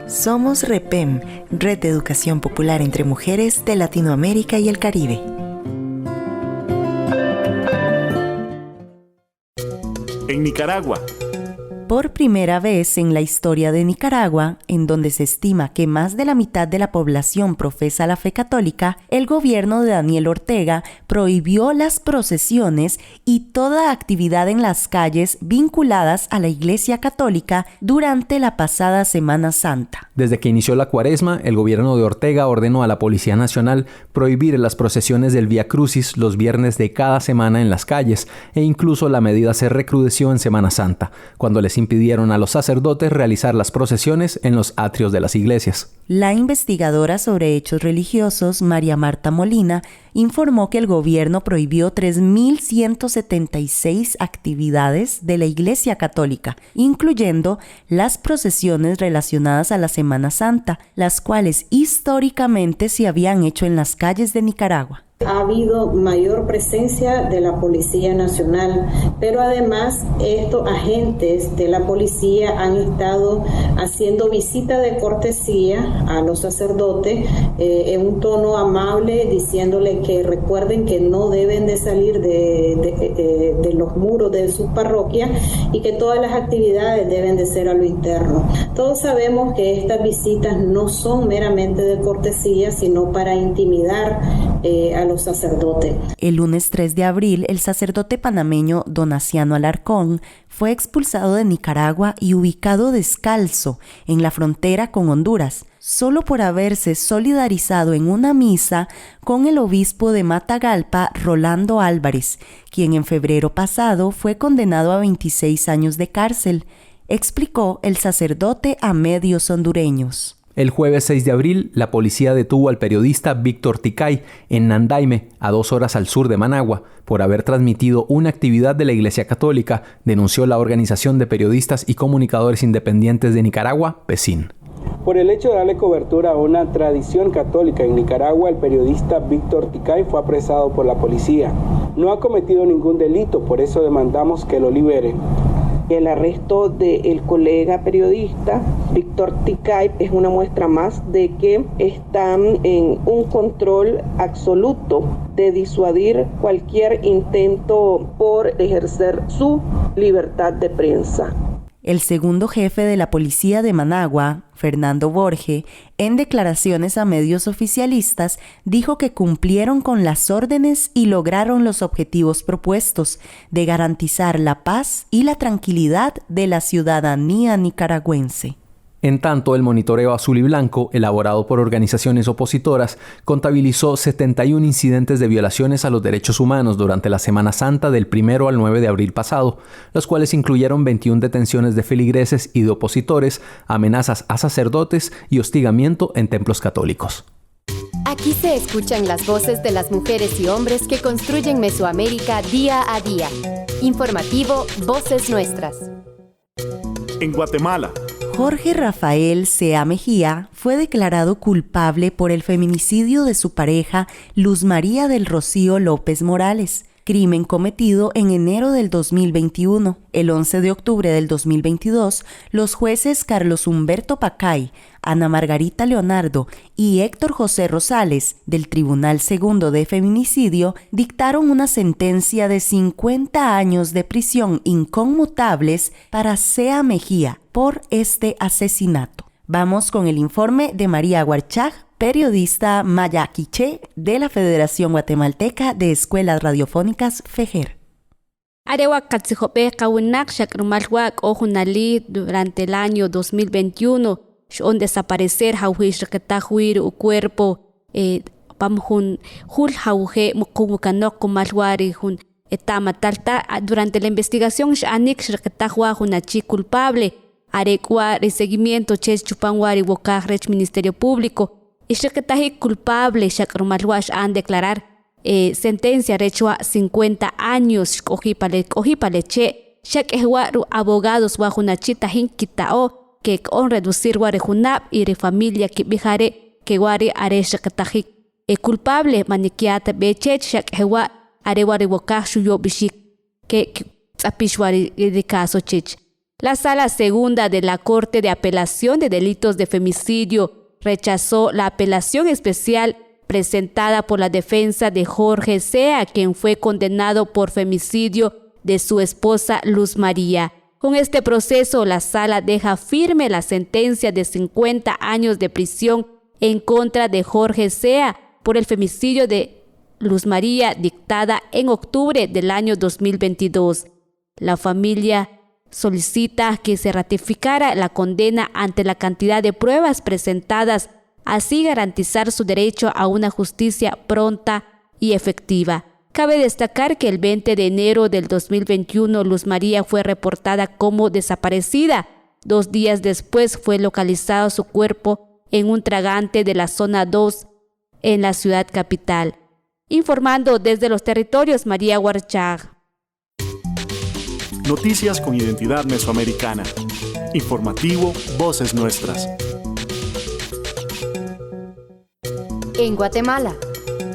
Somos REPEM, Red de Educación Popular entre Mujeres de Latinoamérica y el Caribe. En Nicaragua. Por primera vez en la historia de Nicaragua, en donde se estima que más de la mitad de la población profesa la fe católica, el gobierno de Daniel Ortega prohibió las procesiones y toda actividad en las calles vinculadas a la Iglesia Católica durante la pasada Semana Santa. Desde que inició la Cuaresma, el gobierno de Ortega ordenó a la Policía Nacional prohibir las procesiones del Vía Crucis los viernes de cada semana en las calles, e incluso la medida se recrudeció en Semana Santa, cuando les impidieron a los sacerdotes realizar las procesiones en los atrios de las iglesias. La investigadora sobre hechos religiosos, María Marta Molina, informó que el gobierno prohibió 3.176 actividades de la Iglesia Católica, incluyendo las procesiones relacionadas a la Semana Santa, las cuales históricamente se habían hecho en las calles de Nicaragua. Ha habido mayor presencia de la Policía Nacional, pero además estos agentes de la policía han estado haciendo visita de cortesía a los sacerdotes en un tono amable, diciéndole que recuerden que no deben de salir de los muros de sus parroquias y que todas las actividades deben de ser a lo interno. Todos sabemos que estas visitas no son meramente de cortesía, sino para intimidar a los sacerdotes. El lunes 3 de abril, el sacerdote panameño Donaciano Alarcón fue expulsado de Nicaragua y ubicado descalzo en la frontera con Honduras, solo por haberse solidarizado en una misa con el obispo de Matagalpa, Rolando Álvarez, quien en febrero pasado fue condenado a 26 años de cárcel, explicó el sacerdote a medios hondureños. El jueves 6 de abril, la policía detuvo al periodista Víctor Ticay en Nandaime, a 2 horas al sur de Managua, por haber transmitido una actividad de la Iglesia Católica, denunció la Organización de Periodistas y Comunicadores Independientes de Nicaragua, PECIN. Por el hecho de darle cobertura a una tradición católica en Nicaragua, el periodista Víctor Ticay fue apresado por la policía. No ha cometido ningún delito, por eso demandamos que lo liberen. El arresto del colega periodista Víctor Ticay es una muestra más de que están en un control absoluto de disuadir cualquier intento por ejercer su libertad de prensa. El segundo jefe de la policía de Managua, Fernando Borge, en declaraciones a medios oficialistas, dijo que cumplieron con las órdenes y lograron los objetivos propuestos de garantizar la paz y la tranquilidad de la ciudadanía nicaragüense. En tanto, el monitoreo azul y blanco, elaborado por organizaciones opositoras, contabilizó 71 incidentes de violaciones a los derechos humanos durante la Semana Santa del 1 al 9 de abril pasado, los cuales incluyeron 21 detenciones de feligreses y de opositores, amenazas a sacerdotes y hostigamiento en templos católicos. Aquí se escuchan las voces de las mujeres y hombres que construyen Mesoamérica día a día. Informativo Voces Nuestras. En Guatemala, Jorge Rafael Sea Mejía fue declarado culpable por el feminicidio de su pareja Luz María del Rocío López Morales, crimen cometido en enero del 2021. El 11 de octubre del 2022, los jueces Carlos Humberto Pacay, Ana Margarita Leonardo y Héctor José Rosales del Tribunal Segundo de Feminicidio dictaron una sentencia de 50 años de prisión inconmutables para Sea Mejía por este asesinato. Vamos con el informe de María Warchag, periodista maya quiché de la Federación Guatemalteca de Escuelas Radiofónicas FEGER. Durante el año 2021, son desaparecer un cuerpo durante la investigación culpable el seguimiento Ministerio Público y culpable han declarar sentencia rechua 50 años abogados que con reducir y familia que bijare que culpable maniquiata bechech que de caso chich. La Sala Segunda de la Corte de Apelación de Delitos de Femicidio rechazó la apelación especial presentada por la defensa de Jorge Sea, quien fue condenado por femicidio de su esposa Luz María. Con este proceso, la Sala deja firme la sentencia de 50 años de prisión en contra de Jorge Sea por el femicidio de Luz María dictada en octubre del año 2022. La familia solicita que se ratificara la condena ante la cantidad de pruebas presentadas, así garantizar su derecho a una justicia pronta y efectiva. Cabe destacar que el 20 de enero del 2021 Luz María fue reportada como desaparecida. 2 días después fue localizado su cuerpo en un tragante de la zona 2 en la ciudad capital. Informando desde los territorios, María Warchag. Noticias con identidad mesoamericana. Informativo Voces Nuestras. En Guatemala.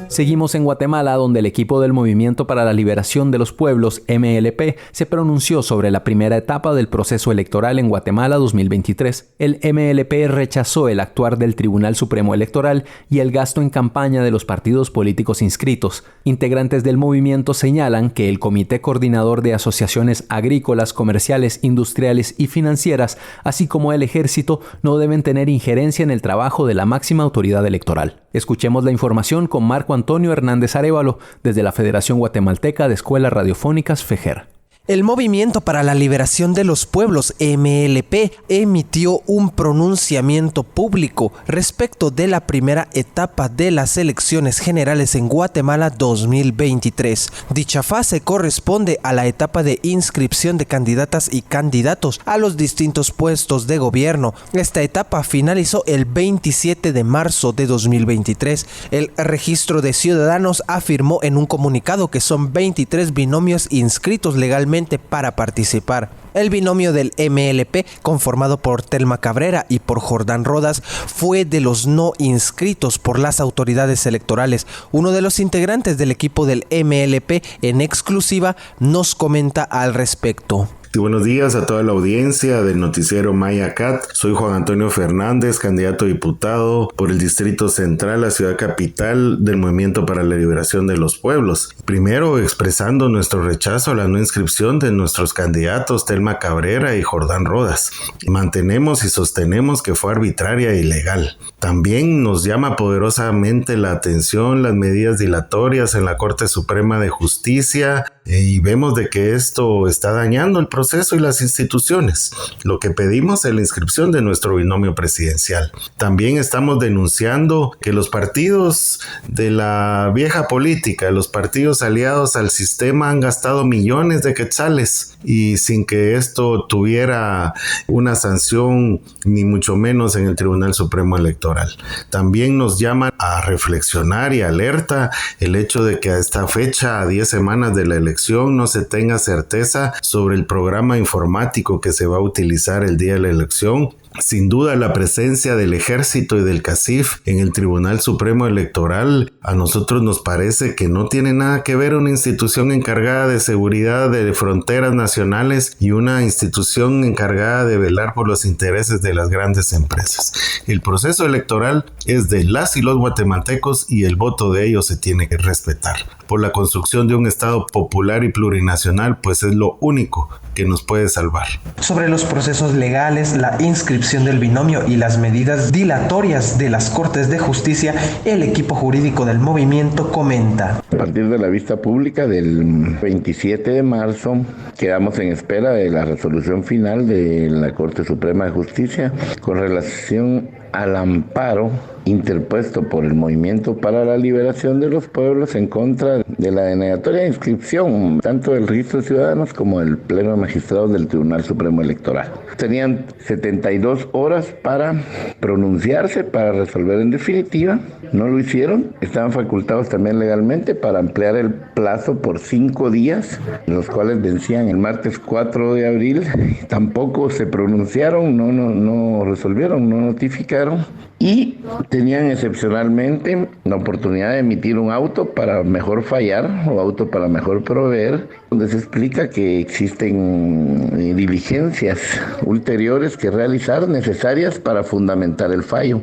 Seguimos en Guatemala, donde el equipo del Movimiento para la Liberación de los Pueblos, MLP, se pronunció sobre la primera etapa del proceso electoral en Guatemala 2023. El MLP rechazó el actuar del Tribunal Supremo Electoral y el gasto en campaña de los partidos políticos inscritos. Integrantes del movimiento señalan que el Comité Coordinador de Asociaciones Agrícolas, Comerciales, Industriales y Financieras, así como el Ejército, no deben tener injerencia en el trabajo de la máxima autoridad electoral. Escuchemos la información con Marco Antonio Hernández Arévalo desde la Federación Guatemalteca de Escuelas Radiofónicas FEGER. El Movimiento para la Liberación de los Pueblos, MLP, emitió un pronunciamiento público respecto de la primera etapa de las elecciones generales en Guatemala 2023. Dicha fase corresponde a la etapa de inscripción de candidatas y candidatos a los distintos puestos de gobierno. Esta etapa finalizó el 27 de marzo de 2023. El Registro de Ciudadanos afirmó en un comunicado que son 23 binomios inscritos legalmente para participar. El binomio del MLP, conformado por Telma Cabrera y por Jordán Rodas, fue de los no inscritos por las autoridades electorales. Uno de los integrantes del equipo del MLP, en exclusiva, nos comenta al respecto. Y buenos días a toda la audiencia del noticiero Maya Cat. Soy Juan Antonio Fernández, candidato a diputado por el Distrito Central, la ciudad capital del Movimiento para la Liberación de los Pueblos. Primero, expresando nuestro rechazo a la no inscripción de nuestros candidatos Telma Cabrera y Jordán Rodas. Mantenemos y sostenemos que fue arbitraria e ilegal. También nos llama poderosamente la atención las medidas dilatorias en la Corte Suprema de Justicia y vemos de que esto está dañando el proceso y las instituciones. Lo que pedimos es la inscripción de nuestro binomio presidencial. También estamos denunciando que los partidos de la vieja política, los partidos aliados al sistema han gastado millones de quetzales y sin que esto tuviera una sanción ni mucho menos en el Tribunal Supremo Electoral. También nos llaman a reflexionar y alerta el hecho de que a esta fecha, a 10 semanas de la elección, no se tenga certeza sobre el programa informático que se va a utilizar el día de la elección. Sin duda, la presencia del Ejército y del CACIF en el Tribunal Supremo Electoral a nosotros nos parece que no tiene nada que ver una institución encargada de seguridad de fronteras nacionales y una institución encargada de velar por los intereses de las grandes empresas. El proceso electoral es de las y los guatemaltecos y el voto de ellos se tiene que respetar. por la construcción de un Estado popular y plurinacional, pues es lo único que nos puede salvar. Sobre los procesos legales, la inscripción del binomio y las medidas dilatorias de las Cortes de Justicia, el equipo jurídico del movimiento comenta. A partir de la vista pública del 27 de marzo, quedamos en espera de la resolución final de la Corte Suprema de Justicia con relación al amparo interpuesto por el Movimiento para la Liberación de los Pueblos en contra de la denegatoria de inscripción, tanto del Registro de Ciudadanos como del Pleno de Magistrados del Tribunal Supremo Electoral. Tenían 72 horas para pronunciarse, para resolver en definitiva. No lo hicieron. Estaban facultados también legalmente para ampliar el plazo por 5 días, los cuales vencían el martes 4 de abril. Tampoco se pronunciaron, no resolvieron, no notificaron. Y tenían excepcionalmente la oportunidad de emitir un auto para mejor fallar o auto para mejor proveer, donde se explica que existen diligencias ulteriores que realizar necesarias para fundamentar el fallo,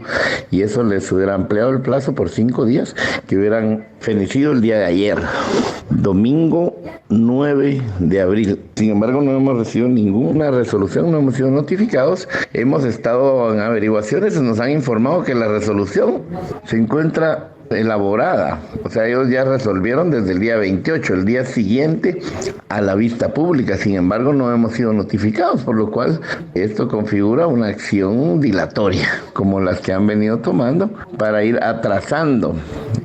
y eso les hubiera ampliado el plazo por 5 días, que hubieran fenecido el día de ayer, domingo 9 de abril. Sin embargo, no hemos recibido ninguna resolución, no hemos sido notificados. Hemos estado en averiguaciones y nos han informado que la resolución se encuentra elaborada, o sea, ellos ya resolvieron desde el día 28, el día siguiente a la vista pública. Sin embargo, no hemos sido notificados, por lo cual esto configura una acción dilatoria, como las que han venido tomando para ir atrasando,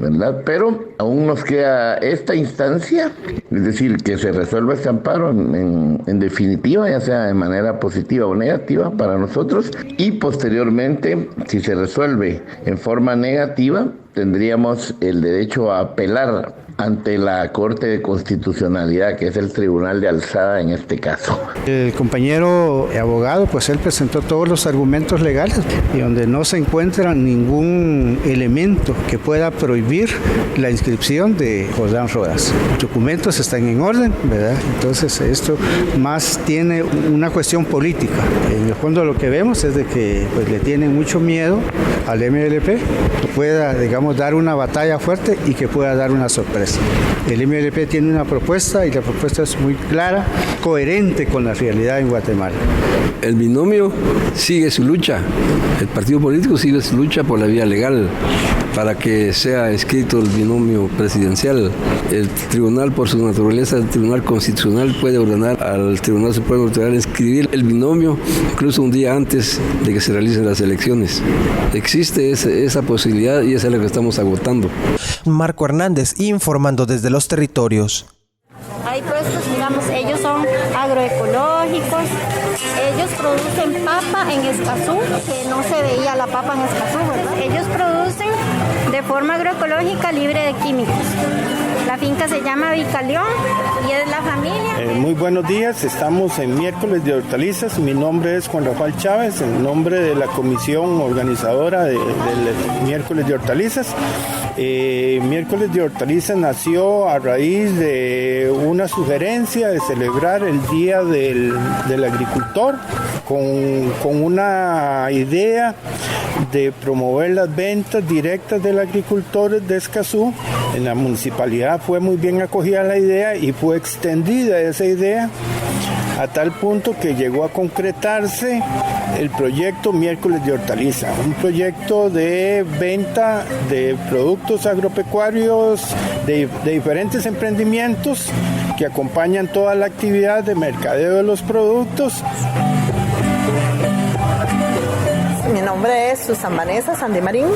¿verdad? Pero aún nos queda esta instancia, es decir, que se resuelva este amparo en definitiva, ya sea de manera positiva o negativa para nosotros, y posteriormente, si se resuelve en forma negativa, tendríamos el derecho a apelar ante la Corte de Constitucionalidad, que es el tribunal de alzada en este caso. El compañero abogado, pues él presentó todos los argumentos legales y donde no se encuentra ningún elemento que pueda prohibir la inscripción de Jordán Rodas. Los documentos están en orden, ¿verdad? Entonces esto más tiene una cuestión política. En el fondo lo que vemos es de que pues, le tienen mucho miedo al MLP, que pueda, digamos, dar una batalla fuerte y que pueda dar una sorpresa. El MLP tiene una propuesta y la propuesta es muy clara, coherente con la realidad en Guatemala. El binomio sigue su lucha, el partido político sigue su lucha por la vía legal para que sea escrito el binomio presidencial. El tribunal, por su naturaleza, el Tribunal Constitucional puede ordenar al Tribunal Supremo Electoral inscribir el binomio incluso un día antes de que se realicen las elecciones. Existe esa posibilidad y esa es la que estamos agotando. Marco Hernández informando desde los territorios. Hay puestos, digamos, ellos son agroecológicos, ellos producen papa en Escazú, que no se veía la papa en Escazú, ¿verdad? Ellos producen de forma agroecológica libre de químicos. La finca se llama Vicaleón y es la familia. Muy buenos días, estamos en miércoles de hortalizas. Mi nombre es Juan Rafael Chávez, en nombre de la comisión organizadora del miércoles de hortalizas. Miércoles de hortalizas nació a raíz de una sugerencia de celebrar el Día del Agricultor con una idea de promover las ventas directas del agricultor de Escazú. En la municipalidad fue muy bien acogida la idea y fue extendida esa idea a tal punto que llegó a concretarse el proyecto Miércoles de Hortaliza, un proyecto de venta de productos agropecuarios de diferentes emprendimientos que acompañan toda la actividad de mercadeo de los productos. Mi nombre es Susan Vanessa Sandemarín.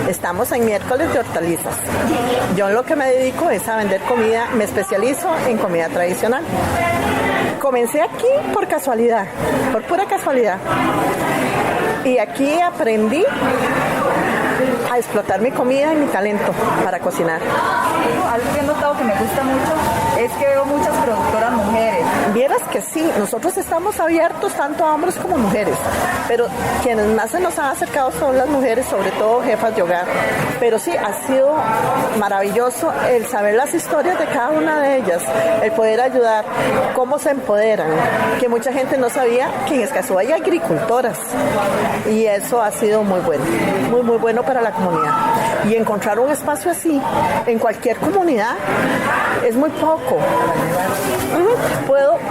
Estamos en miércoles de hortalizas. Yo en lo que me dedico es a vender comida, me especializo en comida tradicional. Comencé aquí por casualidad, por pura casualidad. Y aquí aprendí a explotar mi comida y mi talento para cocinar. Algo que he notado que me gusta mucho es que veo muchas productoras mujeres. Vieras que sí, nosotros estamos abiertos tanto a hombres como mujeres, pero quienes más se nos han acercado son las mujeres, sobre todo jefas de hogar. Pero sí, ha sido maravilloso el saber las historias de cada una de ellas, el poder ayudar, cómo se empoderan, que mucha gente no sabía que en Escazú hay agricultoras, y eso ha sido muy bueno, muy muy bueno para la comunidad. Y encontrar un espacio así en cualquier comunidad es muy poco. ¿Puedo?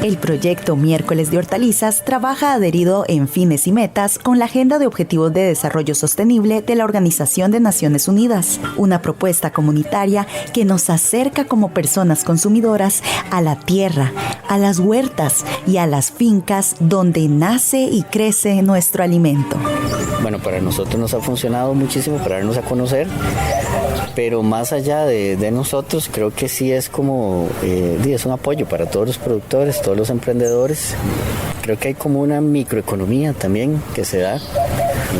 El proyecto Miércoles de Hortalizas trabaja adherido en fines y metas con la Agenda de Objetivos de Desarrollo Sostenible de la Organización de Naciones Unidas, una propuesta comunitaria que nos acerca como personas consumidoras a la tierra, a las huertas y a las fincas donde nace y crece nuestro alimento. Bueno, para nosotros nos ha funcionado muchísimo para darnos a conocer, pero más allá de nosotros, creo que sí es como, es un apoyo para todos los productores, todos los emprendedores. Creo que hay como una microeconomía también que se da,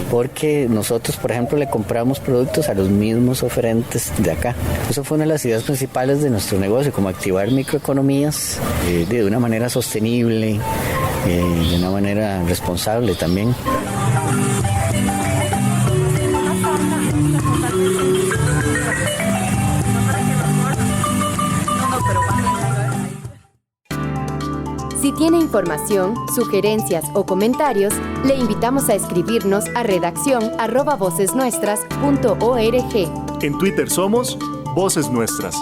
porque nosotros, por ejemplo, le compramos productos a los mismos oferentes de acá. Eso fue una de las ideas principales de nuestro negocio, como activar microeconomías de una manera sostenible, de una manera responsable también. Si tiene información, sugerencias o comentarios, le invitamos a escribirnos a redaccion@vocesnuestras.org. En Twitter somos Voces Nuestras.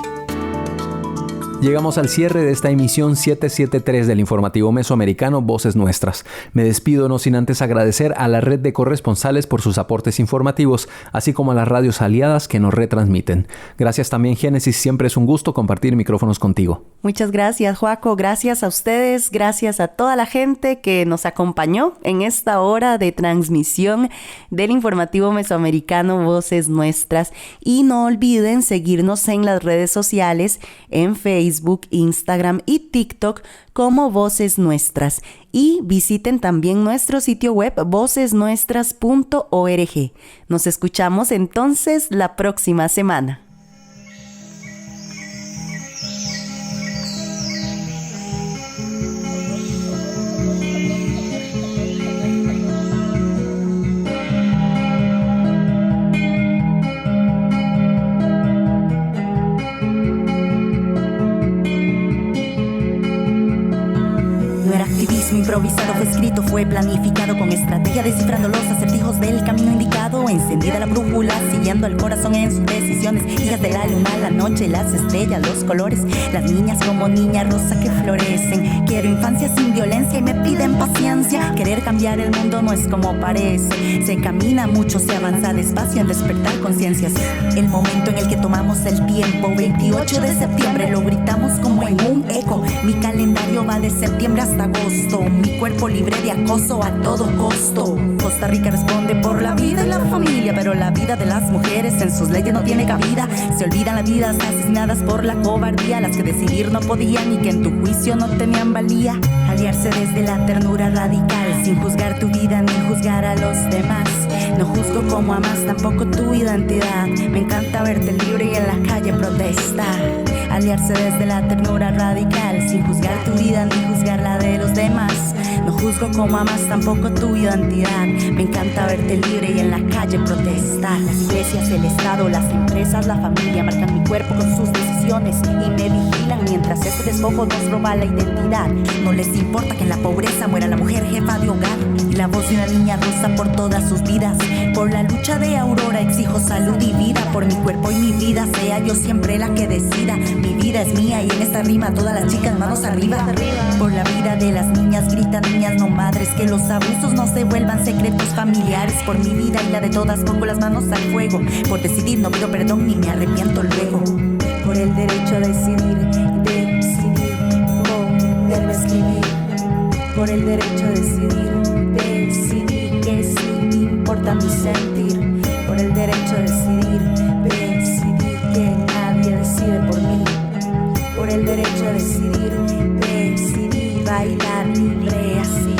Llegamos al cierre de esta emisión 773 del informativo mesoamericano Voces Nuestras. Me despido no sin antes agradecer a la red de corresponsales por sus aportes informativos, así como a las radios aliadas que nos retransmiten. Gracias también, Génesis, siempre es un gusto compartir micrófonos contigo. Muchas gracias, Joaco. Gracias a ustedes, gracias a toda la gente que nos acompañó en esta hora de transmisión del informativo mesoamericano Voces Nuestras. Y no olviden seguirnos en las redes sociales, en Facebook, Instagram y TikTok como Voces Nuestras. Y visiten también nuestro sitio web vocesnuestras.org. Nos escuchamos entonces la próxima semana. Improvisado fue escrito, fue planificado con estrategia, descifrando los acertijos del camino indicado. Encendida la brújula, siguiendo al corazón en sus decisiones. Hijas de la luna, la noche, las estrellas, los colores. Las niñas como niña rosa que florecen. Quiero infancia sin violencia y me piden paciencia. Querer cambiar el mundo no es como parece. Se camina mucho, se avanza despacio en despertar conciencias. El momento en el que tomamos el tiempo, 28 de septiembre, lo gritamos como en un eco. Mi calendario va de septiembre hasta agosto. Mi cuerpo libre de acoso a todo costo. Costa Rica responde por la vida y la familia, pero la vida de las mujeres en sus leyes no tiene cabida. Se olvidan las vidas asesinadas por la cobardía, las que decidir no podían y que en tu juicio no tenían valía. Aliarse desde la ternura radical, sin juzgar tu vida ni juzgar a los demás. No juzgo cómo amas, tampoco tu identidad. Me encanta verte libre y en la calle protestar. Aliarse desde la ternura radical, sin juzgar tu vida ni juzgar la de los demás. No juzgo cómo amas, tampoco tu identidad. Me encanta verte libre y en la calle protestar. Las iglesias, el Estado, las empresas, la familia marcan mi cuerpo con sus decisiones y me vigilan mientras este despojo nos roba la identidad. No les importa que en la pobreza muera la mujer jefa de hogar y la voz de una niña rosa por todas sus vidas. Por la lucha de Aurora exijo salud y vida. Por mi cuerpo y mi vida, sea yo siempre la que decida. Mi vida es mía y en esta rima todas las chicas manos arriba. Por la vida de las niñas gritan niñas no madres, que los abusos no se vuelvan secretos familiares. Por mi vida y la de todas pongo las manos al fuego. Por decidir no pido perdón ni me arrepiento luego. Por el derecho a decidir, poder escribir. Por el derecho a decidir que sí importa mi sentir. Por el derecho a decidir que nadie decide por mí. Por el derecho a decidir bailar libre así.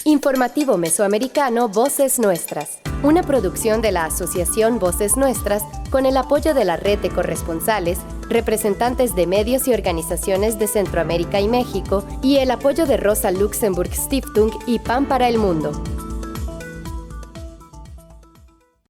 Informativo Mesoamericano Voces Nuestras, una producción de la Asociación Voces Nuestras con el apoyo de la Red de Corresponsales, representantes de medios y organizaciones de Centroamérica y México y el apoyo de Rosa Luxemburg Stiftung y Pan para el Mundo.